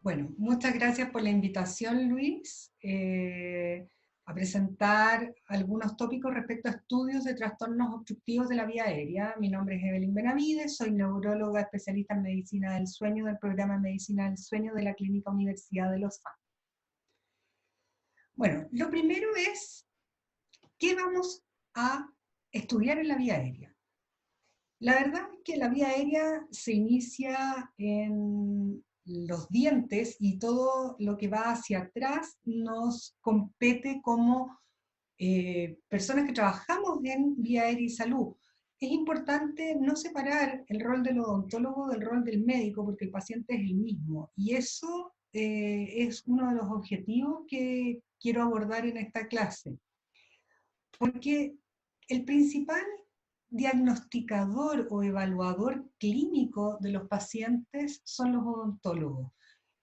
Bueno, muchas gracias por la invitación, Luis, a presentar algunos tópicos respecto a estudios de trastornos obstructivos de la vía aérea. Mi nombre es Evelyn Benavides, soy neuróloga especialista en medicina del sueño del programa de medicina del sueño de la Clínica Universidad de Los Ángeles. Bueno, lo primero es, ¿qué vamos a estudiar en la vía aérea? La verdad es que la vía aérea se inicia en los dientes y todo lo que va hacia atrás nos compete como personas que trabajamos en vía aérea y salud. Es importante no separar el rol del odontólogo del rol del médico porque el paciente es el mismo y eso es uno de los objetivos que quiero abordar en esta clase. Porque el principal diagnosticador o evaluador clínico de los pacientes son los odontólogos.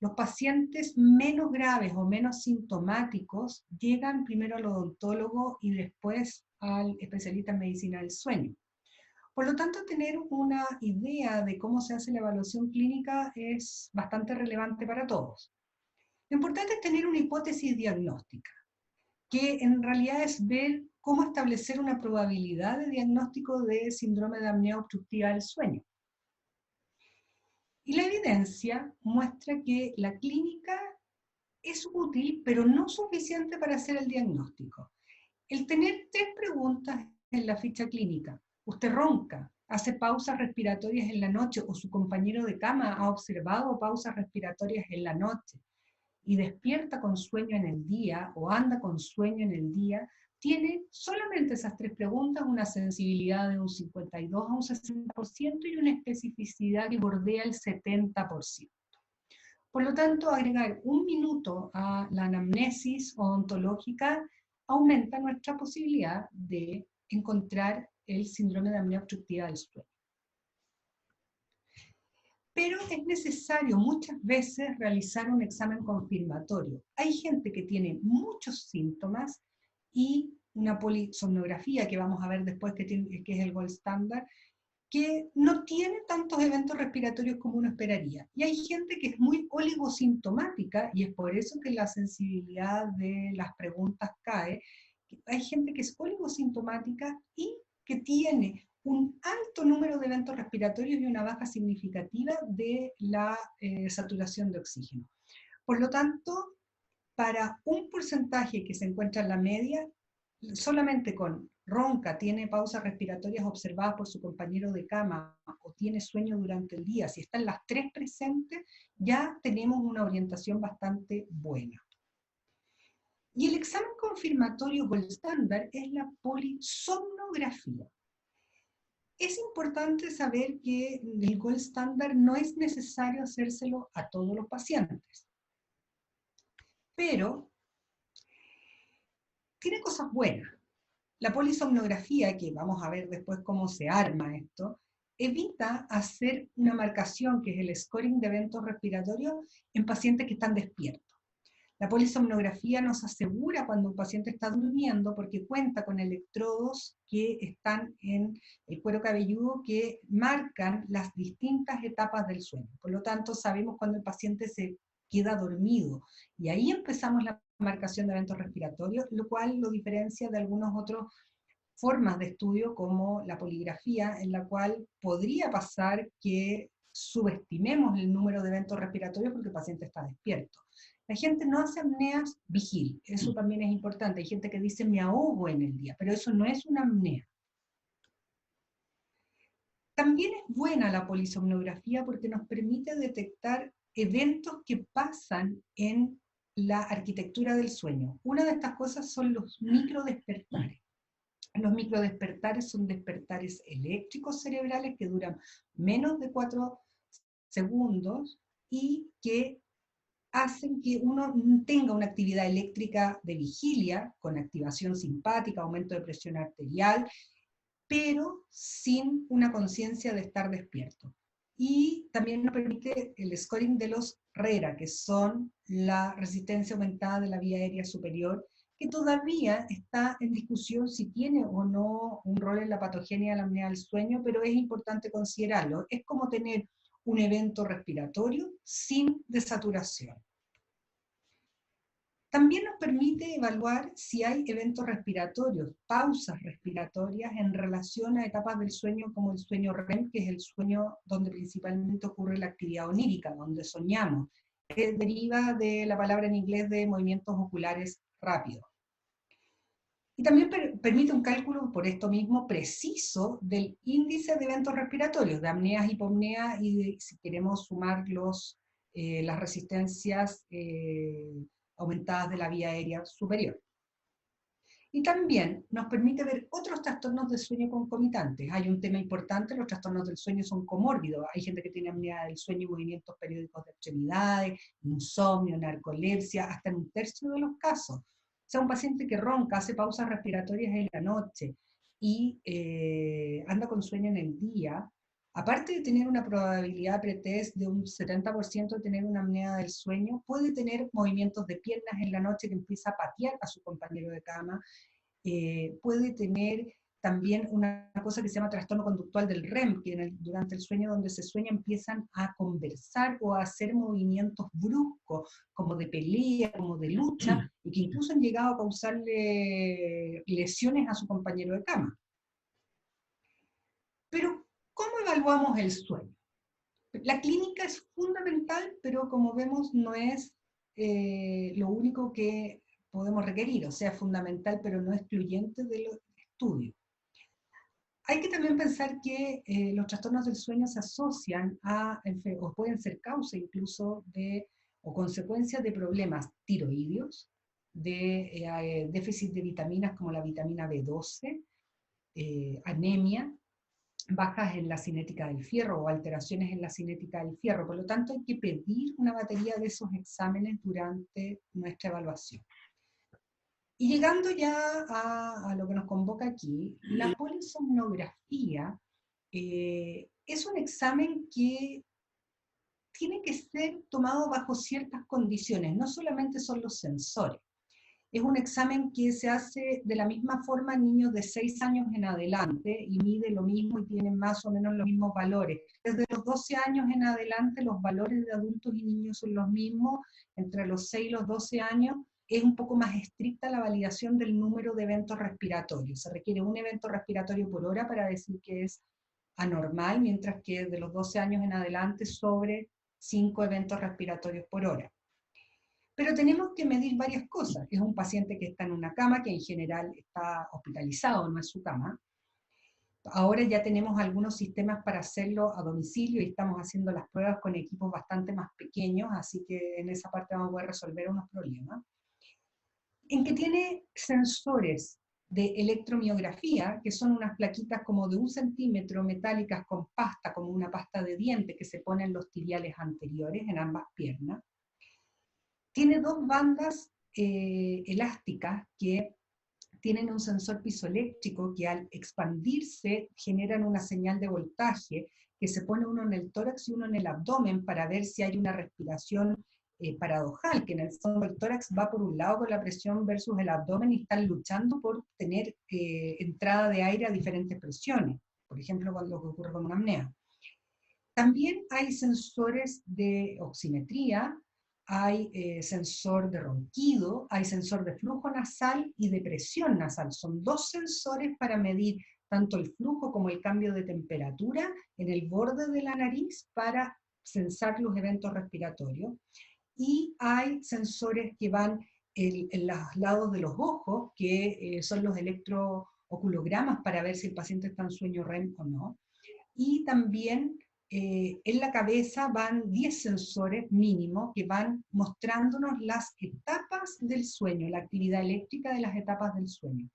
Los pacientes menos graves o menos sintomáticos llegan primero al odontólogo y después al especialista en medicina del sueño. Por lo tanto, tener una idea de cómo se hace la evaluación clínica es bastante relevante para todos. Lo importante es tener una hipótesis diagnóstica, que en realidad es ver cómo establecer una probabilidad de diagnóstico de síndrome de apnea obstructiva del sueño. Y la evidencia muestra que la clínica es útil, pero no suficiente para hacer el diagnóstico. El tener 3 preguntas en la ficha clínica, usted ronca, hace pausas respiratorias en la noche o su compañero de cama ha observado pausas respiratorias en la noche, y despierta con sueño en el día o anda con sueño en el día, tiene solamente esas 3 preguntas una sensibilidad de un 52 a un 60% y una especificidad que bordea el 70%. Por lo tanto, agregar 1 minuto a la anamnesis odontológica aumenta nuestra posibilidad de encontrar el síndrome de apnea obstructiva del sueño. Pero es necesario muchas veces realizar un examen confirmatorio. Hay gente que tiene muchos síntomas y una polisomnografía, que vamos a ver después que es el gold standard, que no tiene tantos eventos respiratorios como uno esperaría. Y hay gente que es muy oligosintomática, y es por eso que la sensibilidad de las preguntas cae. Hay gente que es oligosintomática y que tiene un alto número de eventos respiratorios y una baja significativa de la saturación de oxígeno. Por lo tanto, para un porcentaje que se encuentra en la media, solamente con ronca, tiene pausas respiratorias observadas por su compañero de cama o tiene sueño durante el día, si están las 3 presentes, ya tenemos una orientación bastante buena. Y el examen confirmatorio gold estándar es la polisomnografía. Es importante saber que el gold estándar no es necesario hacérselo a todos los pacientes, pero tiene cosas buenas. La polisomnografía, que vamos a ver después cómo se arma esto, evita hacer una marcación, que es el scoring de eventos respiratorios, en pacientes que están despiertos. La polisomnografía nos asegura cuando un paciente está durmiendo porque cuenta con electrodos que están en el cuero cabelludo que marcan las distintas etapas del sueño. Por lo tanto, sabemos cuando el paciente se queda dormido. Y ahí empezamos la marcación de eventos respiratorios, lo cual lo diferencia de algunas otras formas de estudio como la poligrafía, en la cual podría pasar que subestimemos el número de eventos respiratorios porque el paciente está despierto. La gente no hace apneas vigil, eso también es importante. Hay gente que dice me ahogo en el día, pero eso no es una apnea. También es buena la polisomnografía porque nos permite detectar eventos que pasan en la arquitectura del sueño. Una de estas cosas son los microdespertares. Los microdespertares son despertares eléctricos cerebrales que duran menos de 4 segundos y que hacen que uno tenga una actividad eléctrica de vigilia, con activación simpática, aumento de presión arterial, pero sin una conciencia de estar despierto. Y también nos permite el scoring de los RERA, que son la resistencia aumentada de la vía aérea superior, que todavía está en discusión si tiene o no un rol en la patogenia de la apnea del sueño, pero es importante considerarlo. Es como tener un evento respiratorio sin desaturación. También nos permite evaluar si hay eventos respiratorios, pausas respiratorias en relación a etapas del sueño como el sueño REM, que es el sueño donde principalmente ocurre la actividad onírica, donde soñamos, que deriva de la palabra en inglés de movimientos oculares rápidos. Y también permite un cálculo, por esto mismo, preciso del índice de eventos respiratorios, de apneas, hipopneas y si queremos sumar las resistencias aumentadas de la vía aérea superior. Y también nos permite ver otros trastornos del sueño concomitantes. Hay un tema importante, los trastornos del sueño son comórbidos. Hay gente que tiene apnea del sueño y movimientos periódicos de extremidades, insomnio, narcolepsia, hasta en 1/3 de los casos. O sea, un paciente que ronca, hace pausas respiratorias en la noche y anda con sueño en el día, aparte de tener una probabilidad pretest de un 70% de tener una apnea del sueño, puede tener movimientos de piernas en la noche que empieza a patear a su compañero de cama, puede tener también una cosa que se llama trastorno conductual del REM, que durante el sueño donde se sueña empiezan a conversar o a hacer movimientos bruscos, como de pelea, como de lucha, y que incluso han llegado a causarle lesiones a su compañero de cama. Pero, ¿cómo evaluamos el sueño? La clínica es fundamental, pero como vemos no es lo único que podemos requerir, o sea, fundamental, pero no excluyente de los estudios. Hay que también pensar que los trastornos del sueño se asocian o pueden ser causa incluso o consecuencia de problemas tiroideos, de déficit de vitaminas como la vitamina B12, anemia, bajas en la cinética del fierro o alteraciones en la cinética del fierro. Por lo tanto, hay que pedir una batería de esos exámenes durante nuestra evaluación. Y llegando ya a lo que nos convoca aquí, la polisomnografía es un examen que tiene que ser tomado bajo ciertas condiciones, no solamente son los sensores. Es un examen que se hace de la misma forma en niños de 6 años en adelante y mide lo mismo y tiene más o menos los mismos valores. Desde los 12 años en adelante los valores de adultos y niños son los mismos, entre los 6 y los 12 años es un poco más estricta la validación del número de eventos respiratorios. Se requiere un evento respiratorio por hora para decir que es anormal, mientras que de los 12 años en adelante sobre 5 eventos respiratorios por hora. Pero tenemos que medir varias cosas. Es un paciente que está en una cama, que en general está hospitalizado, no es su cama. Ahora ya tenemos algunos sistemas para hacerlo a domicilio y estamos haciendo las pruebas con equipos bastante más pequeños, así que en esa parte vamos a poder resolver unos problemas. En que tiene sensores de electromiografía, que son unas plaquitas como de 1 centímetro metálicas con pasta, como una pasta de diente que se pone en los tibiales anteriores, en ambas piernas. Tiene 2 bandas elásticas que tienen un sensor pizoeléctrico que al expandirse generan una señal de voltaje que se pone uno en el tórax y uno en el abdomen para ver si hay una respiración paradojal, que en el fondo el tórax va por un lado con la presión versus el abdomen y están luchando por tener entrada de aire a diferentes presiones, por ejemplo, cuando ocurre con una apnea. También hay sensores de oximetría, hay sensor de ronquido, hay sensor de flujo nasal y de presión nasal. Son 2 sensores para medir tanto el flujo como el cambio de temperatura en el borde de la nariz para sensar los eventos respiratorios. Y hay sensores que van en los lados de los ojos, que son los electrooculogramas para ver si el paciente está en sueño REM o no. Y también en la cabeza van 10 sensores mínimos que van mostrándonos las etapas del sueño, la actividad eléctrica de las etapas del sueño.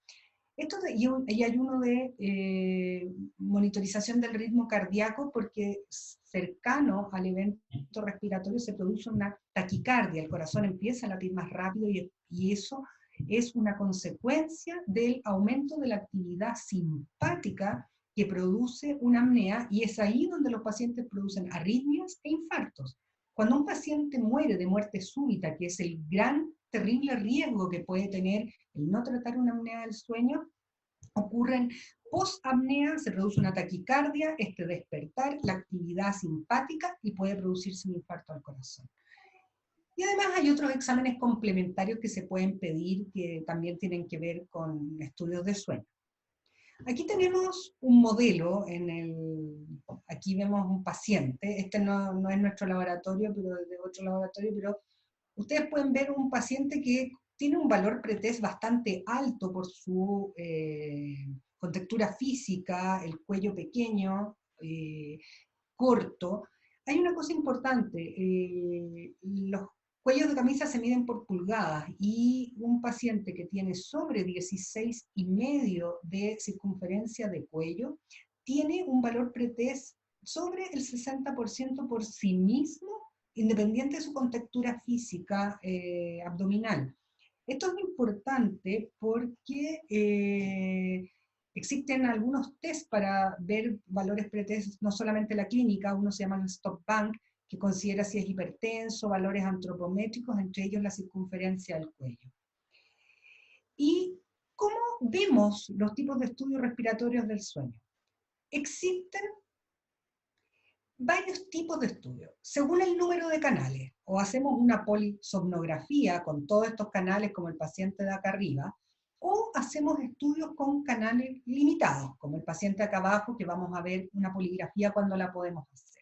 Y hay uno de monitorización del ritmo cardíaco porque cercano al evento respiratorio se produce una taquicardia, el corazón empieza a latir más rápido y eso es una consecuencia del aumento de la actividad simpática que produce una apnea, y es ahí donde los pacientes producen arritmias e infartos. Cuando un paciente muere de muerte súbita, que es el gran, terrible riesgo que puede tener el no tratar una apnea del sueño, ocurren post-apnea se produce una taquicardia, despertar, la actividad simpática y puede producirse un infarto al corazón. Y además hay otros exámenes complementarios que se pueden pedir que también tienen que ver con estudios de sueño. Aquí tenemos un modelo, aquí vemos un paciente, este no es nuestro laboratorio, pero es de otro laboratorio, pero ustedes pueden ver un paciente que tiene un valor pretest bastante alto por su contextura física, el cuello pequeño, corto. Hay una cosa importante, los cuellos de camisa se miden por pulgadas y un paciente que tiene sobre 16,5 de circunferencia de cuello tiene un valor pretest sobre el 60% por sí mismo, independiente de su contextura física abdominal. Esto es importante porque existen algunos test para ver valores pretest, no solamente la clínica, uno se llama el Stop Bank, que considera si es hipertenso, valores antropométricos, entre ellos la circunferencia del cuello. ¿Y cómo vemos los tipos de estudios respiratorios del sueño? Existen varios tipos de estudios, según el número de canales, o hacemos una polisomnografía con todos estos canales como el paciente de acá arriba, o hacemos estudios con canales limitados, como el paciente acá abajo, que vamos a ver una poligrafía cuando la podemos hacer.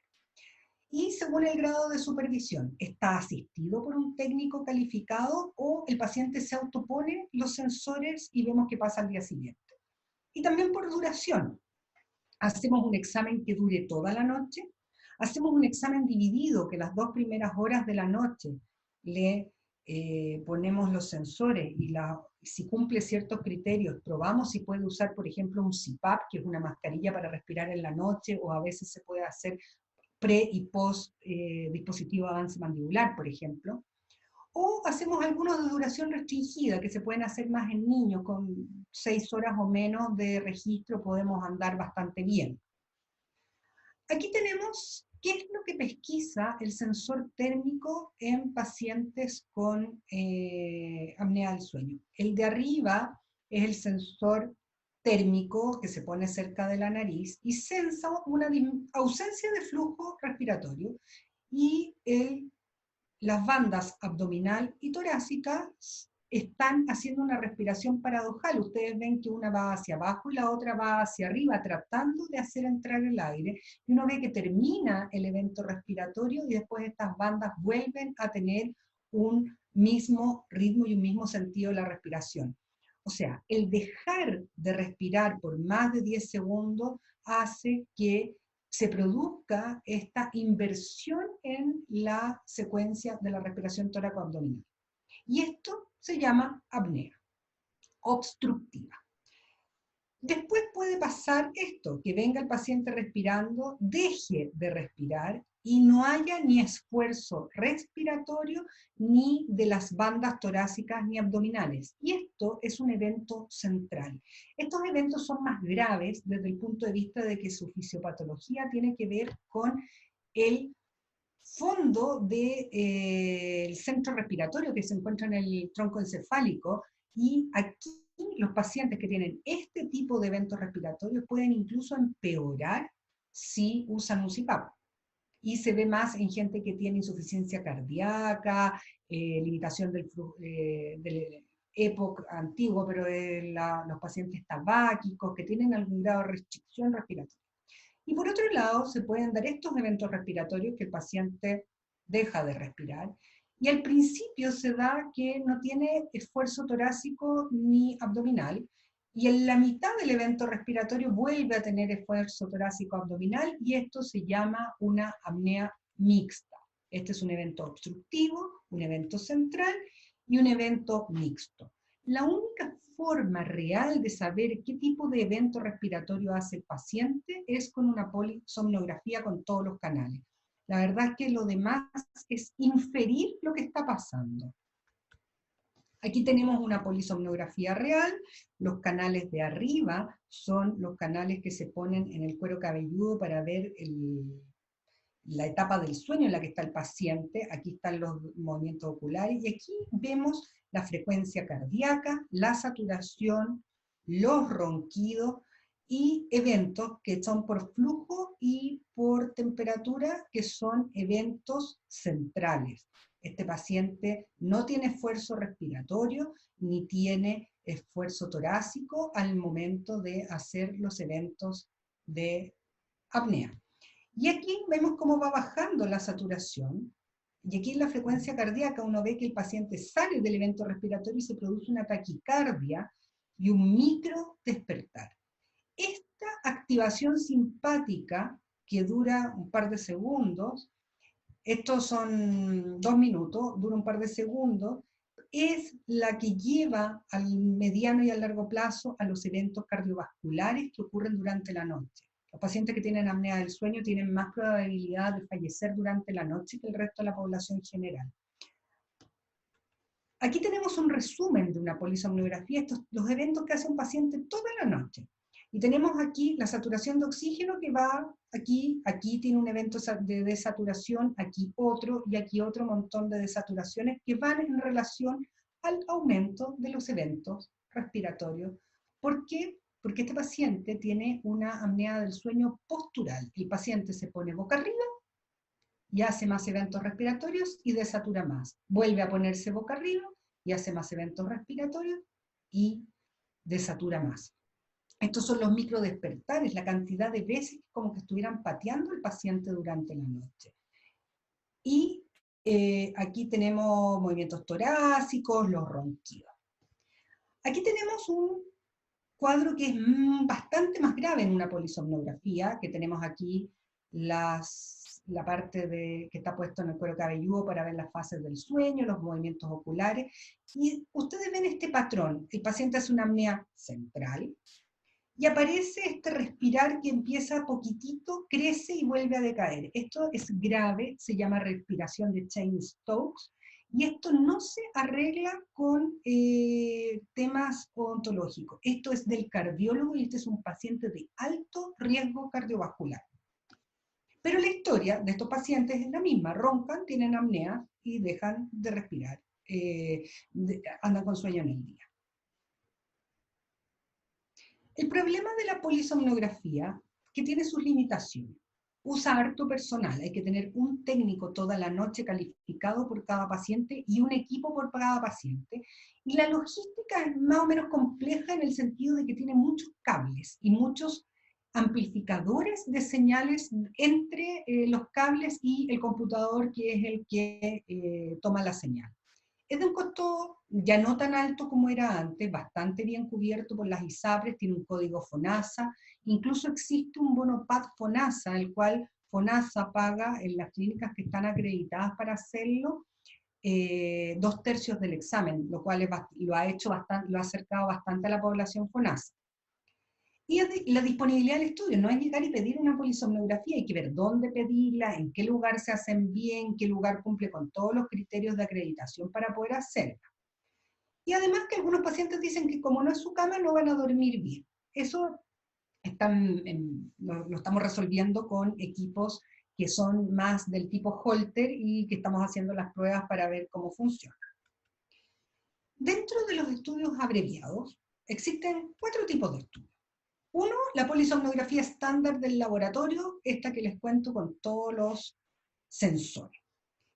Y según el grado de supervisión, ¿está asistido por un técnico calificado o el paciente se autopone los sensores y vemos qué pasa al día siguiente? Y también por duración. Hacemos un examen que dure toda la noche, hacemos un examen dividido, que las 2 primeras horas de la noche le ponemos los sensores y si cumple ciertos criterios, probamos si puede usar, por ejemplo, un CPAP, que es una mascarilla para respirar en la noche, o a veces se puede hacer pre y post dispositivo de avance mandibular, por ejemplo. O hacemos algunos de duración restringida, que se pueden hacer más en niños, con 6 horas o menos de registro podemos andar bastante bien. Aquí tenemos qué es lo que pesquisa el sensor térmico en pacientes con apnea del sueño. El de arriba es el sensor térmico que se pone cerca de la nariz y sensa una ausencia de flujo respiratorio, y las bandas abdominal y torácica están haciendo una respiración paradojal. Ustedes ven que una va hacia abajo y la otra va hacia arriba, tratando de hacer entrar el aire, y uno ve que termina el evento respiratorio y después estas bandas vuelven a tener un mismo ritmo y un mismo sentido de la respiración. O sea, el dejar de respirar por más de 10 segundos hace que se produzca esta inversión en la secuencia de la respiración tóraco-abdominal. Y esto se llama apnea obstructiva. Después puede pasar esto, que venga el paciente respirando, deje de respirar y no haya ni esfuerzo respiratorio ni de las bandas torácicas ni abdominales. Y esto es un evento central. Estos eventos son más graves desde el punto de vista de que su fisiopatología tiene que ver con el fondo del centro respiratorio que se encuentra en el tronco encefálico, y aquí los pacientes que tienen este tipo de eventos respiratorios pueden incluso empeorar si usan un CPAP. Y se ve más en gente que tiene insuficiencia cardíaca, limitación del EPOC antiguo, pero de los pacientes tabáquicos que tienen algún grado de restricción respiratoria. Y por otro lado, se pueden dar estos eventos respiratorios que el paciente deja de respirar, y al principio se da que no tiene esfuerzo torácico ni abdominal, y en la mitad del evento respiratorio vuelve a tener esfuerzo torácico abdominal, y esto se llama una apnea mixta. Este es un evento obstructivo, un evento central y un evento mixto. La única forma real de saber qué tipo de evento respiratorio hace el paciente es con una polisomnografía con todos los canales. La verdad es que lo demás es inferir lo que está pasando. Aquí tenemos una polisomnografía real. Los canales de arriba son los canales que se ponen en el cuero cabelludo para ver la etapa del sueño en la que está el paciente. Aquí están los movimientos oculares, y aquí vemos la frecuencia cardíaca, la saturación, los ronquidos y eventos que son por flujo y por temperatura, que son eventos centrales. Este paciente no tiene esfuerzo respiratorio ni tiene esfuerzo torácico al momento de hacer los eventos de apnea. Y aquí vemos cómo va bajando la saturación, y aquí en la frecuencia cardíaca uno ve que el paciente sale del evento respiratorio y se produce una taquicardia y un micro despertar. Esta activación simpática, que dura un par de segundos, estos son 2 minutos, dura un par de segundos, es la que lleva al mediano y al largo plazo a los eventos cardiovasculares que ocurren durante la noche. Los pacientes que tienen apnea del sueño tienen más probabilidad de fallecer durante la noche que el resto de la población general. Aquí tenemos un resumen de una polisomnografía, los eventos que hace un paciente toda la noche. Y tenemos aquí la saturación de oxígeno que va aquí tiene un evento de desaturación, aquí otro, y aquí otro montón de desaturaciones que van en relación al aumento de los eventos respiratorios. ¿Por qué? Porque este paciente tiene una apnea del sueño postural. El paciente se pone boca arriba y hace más eventos respiratorios y desatura más. Vuelve a ponerse boca arriba y hace más eventos respiratorios y desatura más. Estos son los microdespertares, la cantidad de veces como que estuvieran pateando al paciente durante la noche. Y aquí tenemos movimientos torácicos, los ronquidos. Aquí tenemos un cuadro que es bastante más grave en una polisomnografía, que tenemos aquí la parte que está puesto en el cuero cabelludo para ver las fases del sueño, los movimientos oculares, y ustedes ven este patrón. El paciente hace una apnea central, y aparece este respirar que empieza poquitito, crece y vuelve a decaer. Esto es grave, se llama respiración de Cheyne-Stokes, y esto no se arregla con temas odontológicos. Esto es del cardiólogo y este es un paciente de alto riesgo cardiovascular. Pero la historia de estos pacientes es la misma, roncan, tienen apnea y dejan de respirar, andan con sueño en el día. El problema de la polisomnografía que tiene sus limitaciones. Usa harto personal, hay que tener un técnico toda la noche calificado por cada paciente y un equipo por cada paciente. Y la logística es más o menos compleja en el sentido de que tiene muchos cables y muchos amplificadores de señales entre los cables y el computador, que es el que toma la señal. Es de un costo ya no tan alto como era antes, bastante bien cubierto por las ISAPRES, tiene un código FONASA, incluso existe un bono PAD FONASA, el cual FONASA paga en las clínicas que están acreditadas para hacerlo 2/3 del examen, lo cual lo ha acercado bastante a la población FONASA. Y la disponibilidad del estudio, no es llegar y pedir una polisomnografía, hay que ver dónde pedirla, en qué lugar se hacen bien, en qué lugar cumple con todos los criterios de acreditación para poder hacerla. Y además que algunos pacientes dicen que como no es su cama, no van a dormir bien. Eso lo estamos resolviendo con equipos que son más del tipo Holter y que estamos haciendo las pruebas para ver cómo funciona. Dentro de los estudios abreviados, existen 4 tipos de estudios. Uno, la polisomnografía estándar del laboratorio, esta que les cuento con todos los sensores.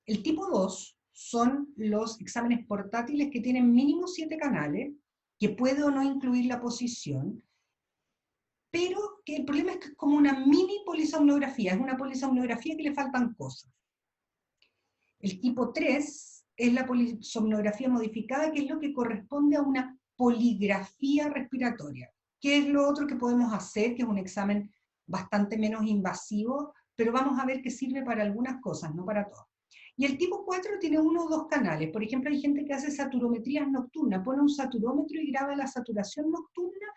El tipo 2 son los exámenes portátiles que tienen mínimo 7 canales, que puede o no incluir la posición, pero que el problema es que es como una mini polisomnografía, es una polisomnografía que le faltan cosas. El tipo 3 es la polisomnografía modificada, que es lo que corresponde a una poligrafía respiratoria, que es lo otro que podemos hacer, que es un examen bastante menos invasivo, pero vamos a ver que sirve para algunas cosas, no para todas. Y el tipo 4 tiene 1 o 2 canales. Por ejemplo, hay gente que hace saturometrías nocturnas, pone un saturómetro y graba la saturación nocturna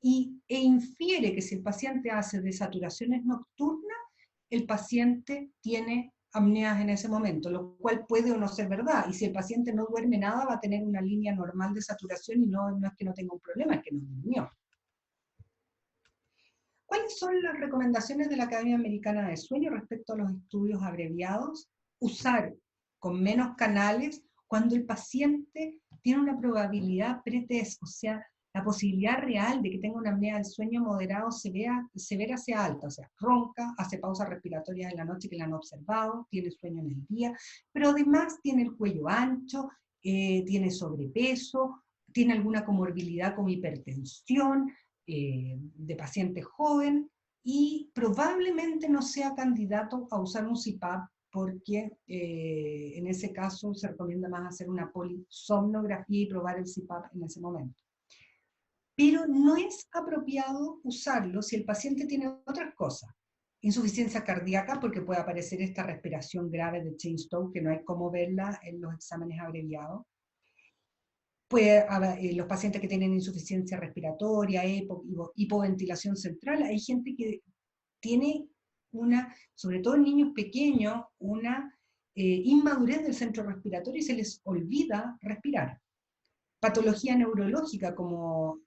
e infiere que si el paciente hace desaturaciones nocturnas, el paciente tiene apneas en ese momento, lo cual puede o no ser verdad. Y si el paciente no duerme nada, va a tener una línea normal de saturación y no es que no tenga un problema, es que no durmió. ¿Cuáles son las recomendaciones de la Academia Americana de Sueño respecto a los estudios abreviados? Usar con menos canales cuando el paciente tiene una probabilidad pretest, o sea, la posibilidad real de que tenga una apnea del sueño moderado severa sea alta, o sea, ronca, hace pausas respiratorias en la noche que la han observado, tiene sueño en el día, pero además tiene el cuello ancho, tiene sobrepeso, tiene alguna comorbilidad como hipertensión, de paciente joven, y probablemente no sea candidato a usar un CPAP porque en ese caso se recomienda más hacer una polisomnografía y probar el CPAP en ese momento. Pero no es apropiado usarlo si el paciente tiene otras cosas. Insuficiencia cardíaca, porque puede aparecer esta respiración grave de Cheyne-Stokes, que no hay cómo verla en los exámenes abreviados. Puede haber, los pacientes que tienen insuficiencia respiratoria, hipoventilación central, hay gente que tiene una, sobre todo en niños pequeños, una inmadurez del centro respiratorio y se les olvida respirar. Patología neurológica como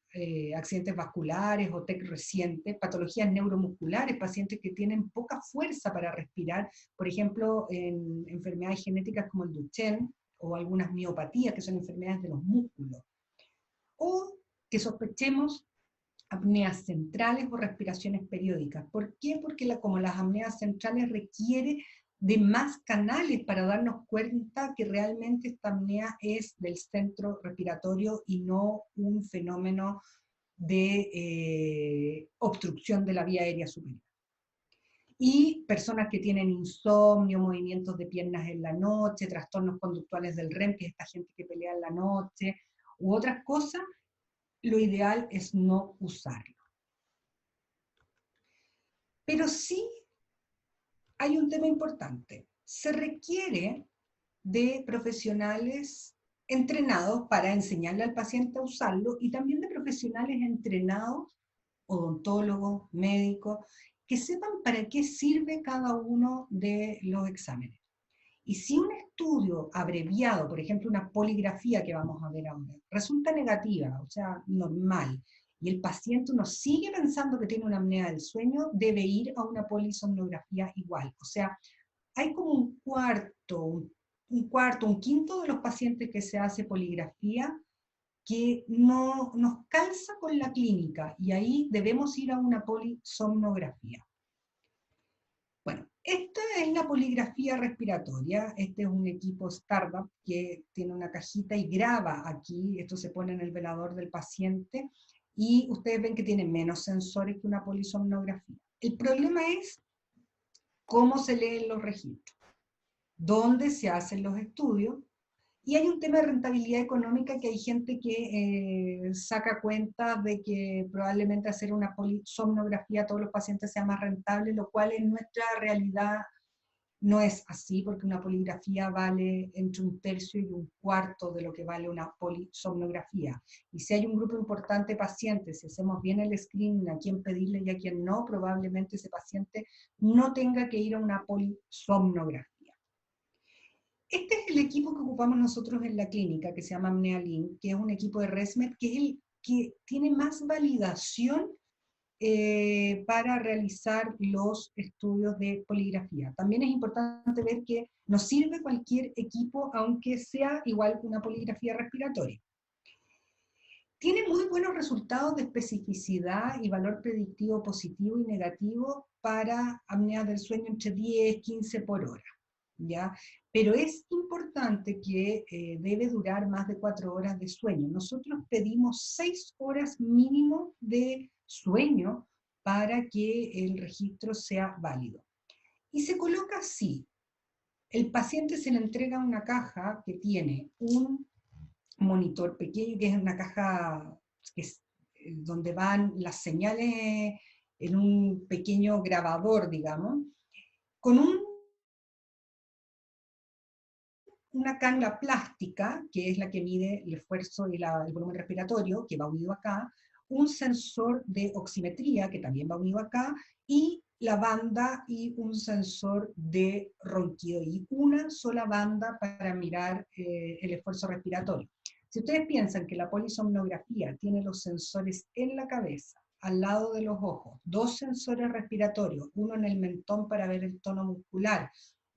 accidentes vasculares o TEC recientes, patologías neuromusculares, pacientes que tienen poca fuerza para respirar, por ejemplo, en enfermedades genéticas como el Duchenne o algunas miopatías, que son enfermedades de los músculos. O que sospechemos apneas centrales o respiraciones periódicas. ¿Por qué? Porque como las apneas centrales requiere de más canales para darnos cuenta que realmente esta apnea es del centro respiratorio y no un fenómeno de obstrucción de la vía aérea superior. Y personas que tienen insomnio, movimientos de piernas en la noche, trastornos conductuales del REM, que es esta gente que pelea en la noche, u otras cosas, lo ideal es no usarlo. Pero sí hay un tema importante. Se requiere de profesionales entrenados para enseñarle al paciente a usarlo y también de profesionales entrenados, odontólogos, médicos, que sepan para qué sirve cada uno de los exámenes. Y si un estudio abreviado, por ejemplo una poligrafía que vamos a ver ahora, resulta negativa, o sea, normal, y el paciente uno sigue pensando que tiene una apnea del sueño, debe ir a una polisomnografía igual. O sea, hay como un quinto de los pacientes que se hace poligrafía que no nos calza con la clínica, y ahí debemos ir a una polisomnografía. Bueno, esta es la poligrafía respiratoria. Este es un equipo startup que tiene una cajita y graba aquí. Esto se pone en el velador del paciente y ustedes ven que tiene menos sensores que una polisomnografía. El problema es cómo se leen los registros, dónde se hacen los estudios. Y hay un tema de rentabilidad económica, que hay gente que saca cuenta de que probablemente hacer una polisomnografía a todos los pacientes sea más rentable, lo cual en nuestra realidad no es así, porque una poligrafía vale entre 1/3 y 1/4 de lo que vale una polisomnografía. Y si hay un grupo importante de pacientes, si hacemos bien el screening a quién pedirle y a quién no, probablemente ese paciente no tenga que ir a una polisomnografía. Este es el equipo que ocupamos nosotros en la clínica, que se llama ApneaLink, que es un equipo de ResMed, que es el que tiene más validación para realizar los estudios de poligrafía. También es importante ver que nos sirve cualquier equipo, aunque sea igual que una poligrafía respiratoria. Tiene muy buenos resultados de especificidad y valor predictivo positivo y negativo para apneas del sueño entre 10 y 15 por hora. ¿Ya? Pero es importante que debe durar más de 4 horas de sueño. Nosotros pedimos 6 horas mínimo de sueño para que el registro sea válido. Y se coloca así. El paciente se le entrega una caja que tiene un monitor pequeño, que es una caja que es, donde van las señales en un pequeño grabador, digamos, con una cánula plástica, que es la que mide el esfuerzo y el volumen respiratorio, que va unido acá, un sensor de oximetría, que también va unido acá, y la banda y un sensor de ronquido, y una sola banda para mirar el esfuerzo respiratorio. Si ustedes piensan que la polisomnografía tiene los sensores en la cabeza, al lado de los ojos, 2 sensores respiratorios, uno en el mentón para ver el tono muscular,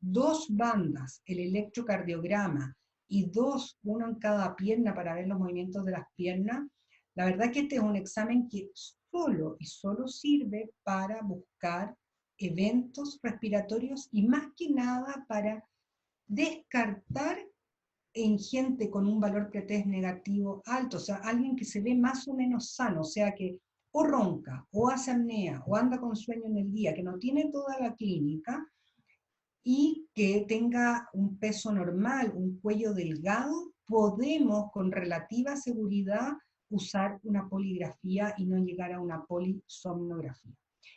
2 bandas, el electrocardiograma, y 2, uno en cada pierna para ver los movimientos de las piernas, La verdad que este es un examen que solo y solo sirve para buscar eventos respiratorios y más que nada para descartar en gente con un valor pretest negativo alto, o sea, alguien que se ve más o menos sano, o sea, que o ronca, o hace apnea, o anda con sueño en el día, que no tiene toda la clínica, y que tenga un peso normal, un cuello delgado, podemos con relativa seguridad usar una poligrafía y no llegar a una polisomnografía.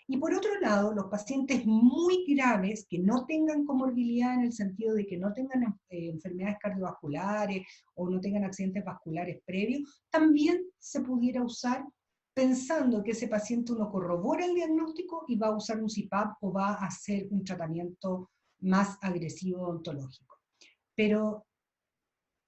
Y por otro lado, los pacientes muy graves que no tengan comorbilidad en el sentido de que no tengan enfermedades cardiovasculares o no tengan accidentes vasculares previos, también se pudiera usar pensando que ese paciente uno corrobora el diagnóstico y va a usar un CPAP o va a hacer un tratamiento más agresivo odontológico. Pero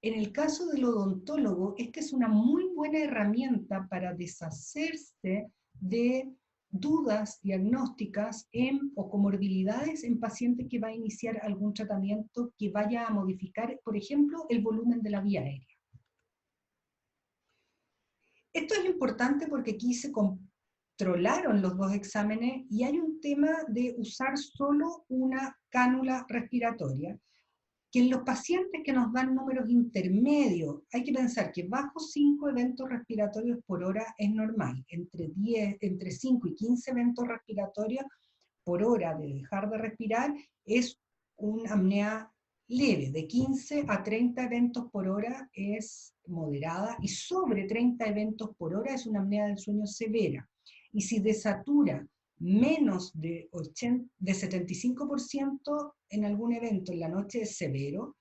en el caso del odontólogo, esta es una muy buena herramienta para deshacerse de dudas diagnósticas o comorbilidades en pacientes que va a iniciar algún tratamiento que vaya a modificar, por ejemplo, el volumen de la vía aérea. Esto es importante porque aquí se controlaron los dos exámenes y hay un tema de usar solo una cánula respiratoria, que en los pacientes que nos dan números intermedios, hay que pensar que bajo 5 eventos respiratorios por hora es normal, entre 5 y 15 eventos respiratorios por hora de dejar de respirar es una apnea leve, de 15 a 30 eventos por hora es moderada, y sobre 30 eventos por hora es una apnea del sueño severa. Y si desatura menos de 75% en algún evento en la noche es severo,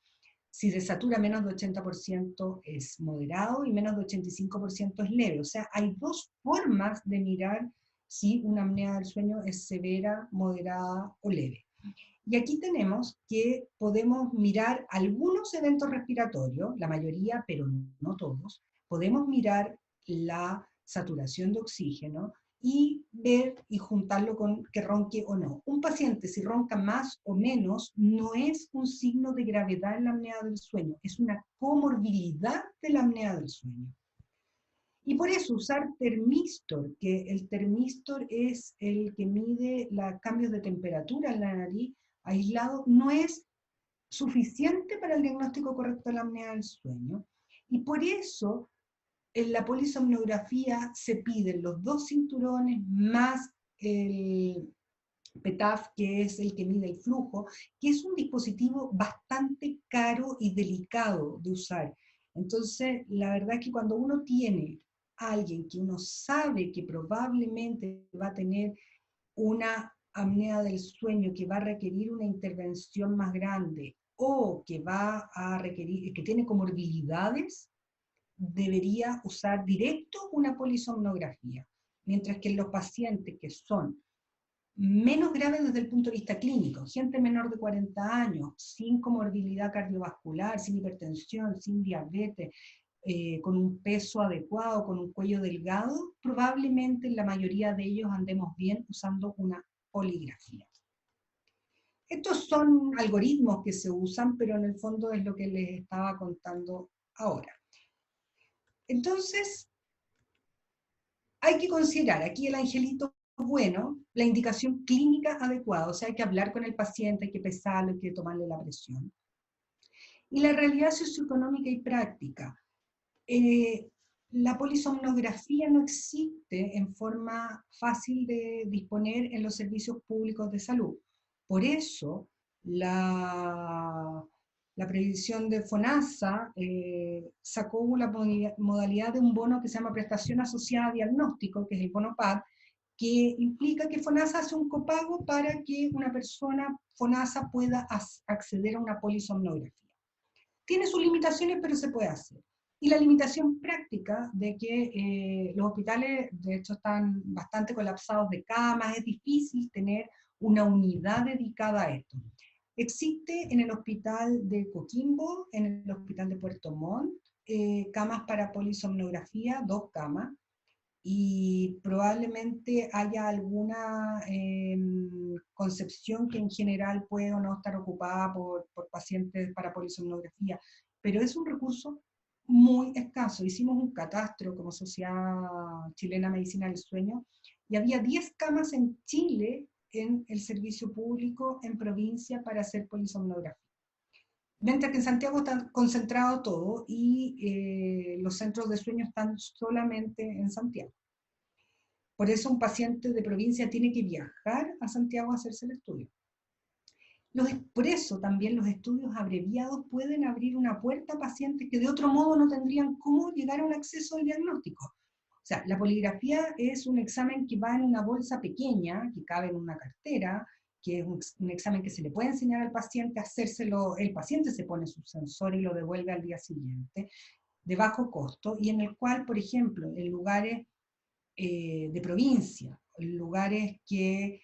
si desatura menos de 80% es moderado y menos de 85% es leve. O sea, hay dos formas de mirar si una apnea del sueño es severa, moderada o leve. Y aquí tenemos que podemos mirar algunos eventos respiratorios, la mayoría, pero no todos. Podemos mirar la saturación de oxígeno y ver y juntarlo con que ronque o no. Un paciente, si ronca más o menos, no es un signo de gravedad en la apnea del sueño, es una comorbilidad de la apnea del sueño. Y por eso usar termistor, que el termistor es el que mide los cambios de temperatura en la nariz aislado, no es suficiente para el diagnóstico correcto de la apnea del sueño. Y por eso en la polisomnografía se piden los dos cinturones más el PETAF, que es el que mide el flujo, que es un dispositivo bastante caro y delicado de usar. Entonces, la verdad es que cuando uno tiene a alguien que uno sabe que probablemente va a tener una apnea del sueño que va a requerir una intervención más grande o que va a requerir, que tiene comorbilidades, debería usar directo una polisomnografía. Mientras que en los pacientes que son menos graves desde el punto de vista clínico, gente menor de 40 años, sin comorbilidad cardiovascular, sin hipertensión, sin diabetes, con un peso adecuado, con un cuello delgado, probablemente en la mayoría de ellos andemos bien usando una poligrafía. Estos son algoritmos que se usan, pero en el fondo es lo que les estaba contando ahora. Entonces, hay que considerar aquí el angelito bueno, la indicación clínica adecuada, o sea, hay que hablar con el paciente, hay que pesarlo, hay que tomarle la presión. Y la realidad socioeconómica y práctica. La polisomnografía no existe en forma fácil de disponer en los servicios públicos de salud. Por eso, la previsión de FONASA sacó la modalidad de un bono que se llama prestación asociada a diagnóstico, que es el bono PAD, que implica que FONASA hace un copago para que una persona FONASA pueda acceder a una polisomnografía. Tiene sus limitaciones, pero se puede hacer. Y la limitación práctica de que los hospitales, de hecho, están bastante colapsados de camas, es difícil tener una unidad dedicada a esto. Existe en el hospital de Coquimbo, en el hospital de Puerto Montt, camas para polisomnografía, 2 camas, y probablemente haya alguna concepción que en general puede o no estar ocupada por pacientes para polisomnografía, pero es un recurso muy escaso. Hicimos un catastro como Sociedad Chilena Medicina del Sueño y había 10 camas en Chile en el servicio público en provincia para hacer polisomnografía. Mientras que en Santiago está concentrado todo y los centros de sueño están solamente en Santiago. Por eso un paciente de provincia tiene que viajar a Santiago a hacerse el estudio. Por eso también los estudios abreviados pueden abrir una puerta a pacientes que de otro modo no tendrían cómo llegar a un acceso al diagnóstico. O sea, la poligrafía es un examen que va en una bolsa pequeña, que cabe en una cartera, que es un examen que se le puede enseñar al paciente a hacérselo, el paciente se pone su sensor y lo devuelve al día siguiente, de bajo costo, y en el cual, por ejemplo, en lugares de provincia, en lugares que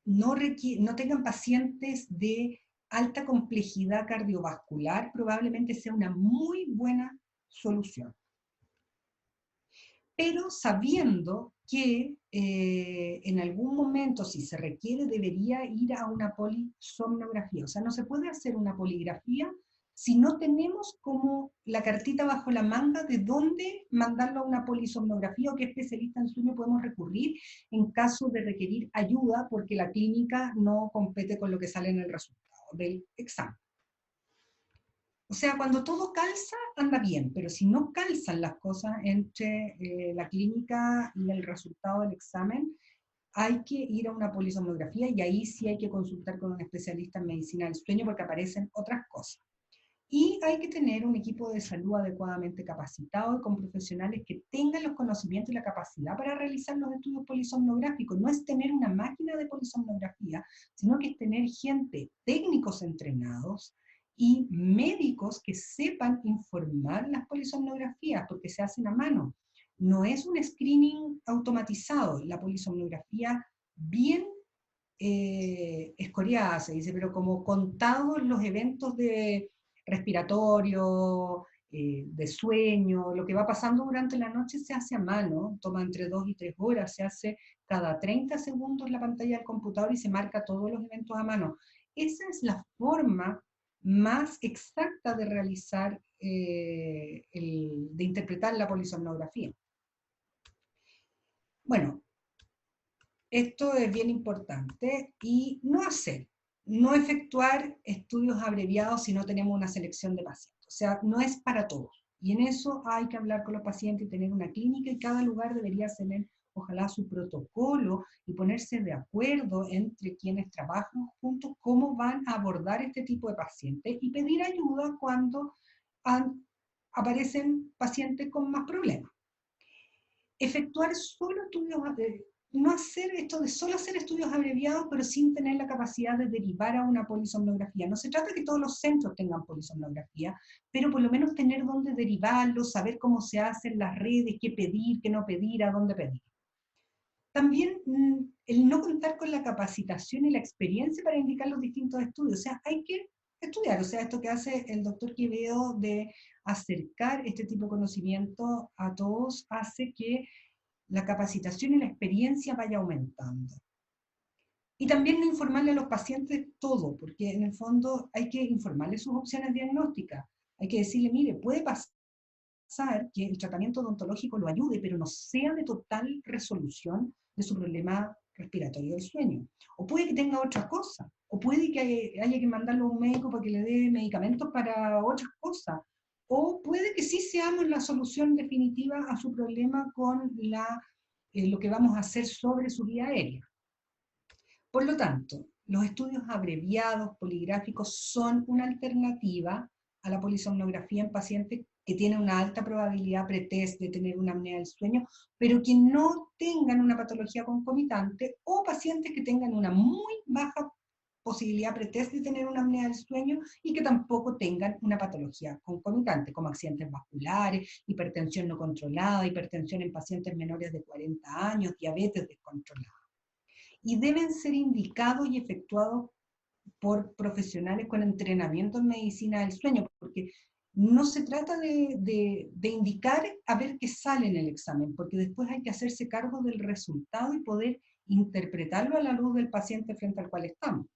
no tengan pacientes de alta complejidad cardiovascular, probablemente sea una muy buena solución. Pero sabiendo que en algún momento, si se requiere, debería ir a una polisomnografía. O sea, no se puede hacer una poligrafía si no tenemos como la cartita bajo la manga de dónde mandarlo a una polisomnografía o qué especialista en sueño podemos recurrir en caso de requerir ayuda porque la clínica no compete con lo que sale en el resultado del examen. O sea, cuando todo calza, anda bien, pero si no calzan las cosas entre la clínica y el resultado del examen, hay que ir a una polisomnografía y ahí sí hay que consultar con un especialista en medicina del sueño porque aparecen otras cosas. Y hay que tener un equipo de salud adecuadamente capacitado y con profesionales que tengan los conocimientos y la capacidad para realizar los estudios polisomnográficos. No es tener una máquina de polisomnografía, sino que es tener gente, técnicos entrenados y médicos que sepan informar las polisomnografías, porque se hacen a mano. No es un screening automatizado. La polisomnografía bien escoriada, se dice, pero como contados los eventos de respiratorio, de sueño, lo que va pasando durante la noche se hace a mano, toma entre 2 y 3 horas, se hace cada 30 segundos la pantalla del computador y se marca todos los eventos a mano. Esa es la forma más exacta de realizar, de interpretar la polisomnografía. Bueno, esto es bien importante y no efectuar estudios abreviados si no tenemos una selección de pacientes. O sea, no es para todos. Y en eso hay que hablar con los pacientes y tener una clínica y cada lugar debería tener, ojalá, su protocolo y ponerse de acuerdo entre quienes trabajan juntos cómo van a abordar este tipo de pacientes y pedir ayuda cuando aparecen pacientes con más problemas. Efectuar solo estudios, no hacer esto de solo hacer estudios abreviados, pero sin tener la capacidad de derivar a una polisomnografía. No se trata de que todos los centros tengan polisomnografía, pero por lo menos tener dónde derivarlo, saber cómo se hacen las redes, qué pedir, qué no pedir, a dónde pedir. También el no contar con la capacitación y la experiencia para indicar los distintos estudios. O sea, hay que estudiar. O sea, esto que hace el doctor Quevedo de acercar este tipo de conocimiento a todos hace que la capacitación y la experiencia vaya aumentando. Y también no informarle a los pacientes todo, porque en el fondo hay que informarle sus opciones diagnósticas. Hay que decirle, mire, puede pasar que el tratamiento odontológico lo ayude, pero no sea de total resolución de su problema respiratorio del sueño. O puede que tenga otra cosa, o puede que haya que mandarlo a un médico para que le dé medicamentos para otras cosas, o puede que sí seamos la solución definitiva a su problema con lo que vamos a hacer sobre su vía aérea. Por lo tanto, los estudios abreviados poligráficos son una alternativa a la polisomnografía en pacientes que tienen una alta probabilidad pretest de tener una apnea del sueño, pero que no tengan una patología concomitante, o pacientes que tengan una muy baja posibilidad pretest de tener una apnea del sueño y que tampoco tengan una patología concomitante, como accidentes vasculares, hipertensión no controlada, hipertensión en pacientes menores de 40 años, diabetes descontrolada. Y deben ser indicados y efectuados por profesionales con entrenamiento en medicina del sueño, porque no se trata de indicar a ver qué sale en el examen, porque después hay que hacerse cargo del resultado y poder interpretarlo a la luz del paciente frente al cual estamos.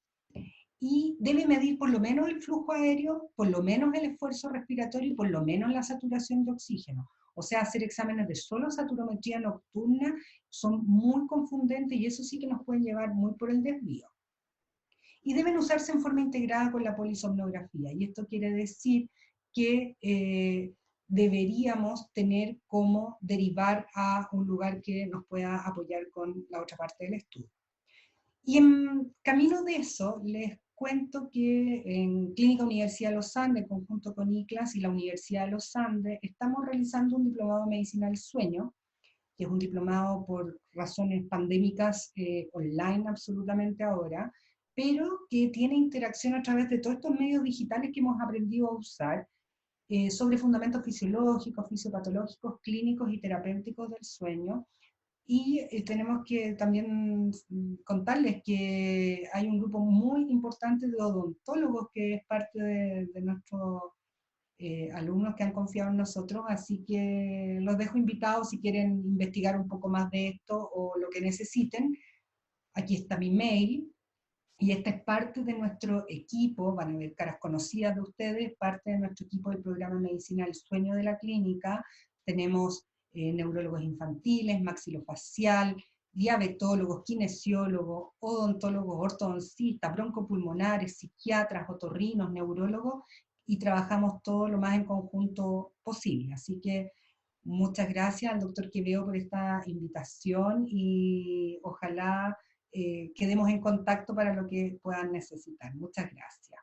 y debe medir por lo menos el flujo aéreo, por lo menos el esfuerzo respiratorio y por lo menos la saturación de oxígeno. O sea, hacer exámenes de solo saturometría nocturna son muy confundentes y eso sí que nos pueden llevar muy por el desvío. Y deben usarse en forma integrada con la polisomnografía. Y esto quiere decir que deberíamos tener cómo derivar a un lugar que nos pueda apoyar con la otra parte del estudio. Y en camino de eso, les cuento que en Clínica Universidad de los Andes, en conjunto con ICLAS y la Universidad de los Andes, estamos realizando un diplomado de medicina del sueño, que es un diplomado por razones pandémicas online absolutamente ahora, pero que tiene interacción a través de todos estos medios digitales que hemos aprendido a usar sobre fundamentos fisiológicos, fisiopatológicos, clínicos y terapéuticos del sueño. Y tenemos que también contarles que hay un grupo muy importante de odontólogos que es parte de nuestros alumnos que han confiado en nosotros, así que los dejo invitados si quieren investigar un poco más de esto o lo que necesiten. Aquí está mi mail, y esta es parte de nuestro equipo, van a ver caras conocidas de ustedes, parte de nuestro equipo del programa de medicina del sueño de la clínica. Tenemos neurólogos infantiles, maxilofacial, diabetólogos, kinesiólogos, odontólogos, ortodoncistas, broncopulmonares, psiquiatras, otorrinos, neurólogos, y trabajamos todo lo más en conjunto posible. Así que muchas gracias al doctor Quevedo por esta invitación y ojalá quedemos en contacto para lo que puedan necesitar. Muchas gracias.